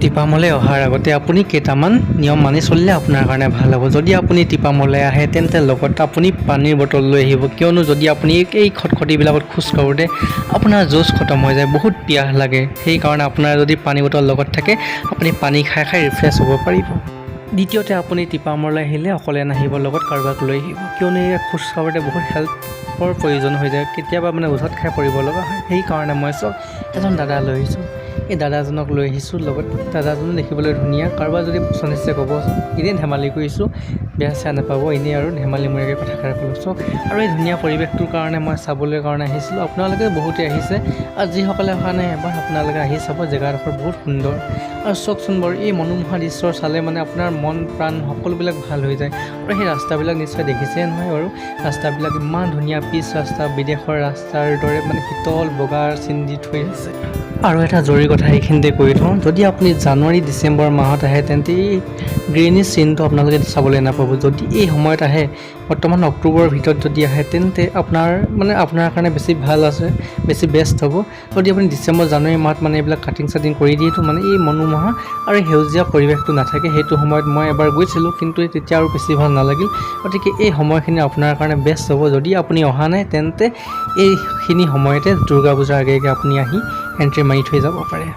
টিপামলৈ অহাৰ আগতে আপুনি কেইটামান নিয়ম মানি চলিলে আপোনাৰ কাৰণে ভাল হ'ব। যদি আপুনি টিপামলৈ আহে তেন্তে লগত আপুনি পানীৰ বটল লৈ আহিব, কিয়নো যদি আপুনি এই খটখটিবিলাকত খোজ কাঢ়োঁতে আপোনাৰ জোচ খতম হৈ যায়, বহুত পিয়াহ লাগে। সেইকাৰণে আপোনাৰ যদি পানী বটল লগত থাকে আপুনি পানী খাই খাই ৰিফ্ৰেছ হ'ব পাৰিব। দ্বিতীয়তে আপুনি টিপামলৈ আহিলে অকলে নাহিব, লগত কাৰোবাক লৈ আহিব, কিয়নো এই খোজ কাঢ়োঁতে বহুত হেল্পৰ প্ৰয়োজন হৈ যায়, কেতিয়াবা ওজত খাই পৰিব লগা হয়। সেইকাৰণে মই এজন দাদা লৈ আহিছোঁ। এই দাদাজনক লৈ আহিছোঁ লগত। দাদাজনো দেখিবলৈ ধুনীয়া। কাৰোবাৰ যদি পচন্দ হৈছে ক'বচোন, এনেই ধেমালি কৰিছোঁ, বেয়া চেয়া নাপাব, এনেই আৰু ধেমালিমূৰীয়াকৈ কথাষাৰ ক'লোঁ। আৰু এই ধুনীয়া পৰিৱেশটোৰ কাৰণে মই চাবলৈ কাৰণে আহিছিলোঁ। আপোনালোকে বহুতে আহিছে, আৰু যিসকলে অহা নাই এবাৰ আপোনালোকে আহি চাব, জেগাডোখৰ বহুত সুন্দৰ। আৰু চাওকচোন বাৰু, এই মনোমোহা দৃশ্য চালে আপোনাৰ মন প্ৰাণ সকলোবিলাক ভাল হৈ যায়। আৰু সেই ৰাস্তাবিলাক নিশ্চয় দেখিছে নহয় বাৰু, ৰাস্তাবিলাক ইমান ধুনীয়া, পিচ ৰাস্তা, বিদেশৰ ৰাস্তাৰ দৰে শীতল বগা চিন দি থৈ আছে। আৰু এটা জৰুৰী কথা এইখিনিতে কৈ থওঁ, যদি আপুনি জানুৱাৰী ডিচেম্বৰ মাহত আহে তেন্তে এই গ্ৰীণি চিনটো আপোনালোকে চাবলৈ নাপাব। যদি এই সময়ত আহে, বৰ্তমান অক্টোবৰৰ ভিতৰত যদি আহে তেন্তে আপোনাৰ কাৰণে বেছি ভাল আছে, বেছি বেষ্ট হ'ব। যদি আপুনি ডিচেম্বৰ জানুৱাৰী মাহত এইবিলাক কাটিং চাটিং কৰি দিয়েতো এই মনোমোহা আৰু সেউজীয়া পৰিৱেশটো নাথাকে। সেইটো সময়ত মই এবাৰ গৈছিলোঁ, কিন্তু তেতিয়া আৰু বেছি ভাল নালাগিল। গতিকে এই সময়খিনি আপোনাৰ কাৰণে বেষ্ট হ'ব। যদি আপুনি অহা নাই তেন্তে এইখিনি সময়তে দুৰ্গা পূজাৰ আগে আগে আপুনি আহি এণ্ট্ৰি মাৰি থৈ যাব পাৰে।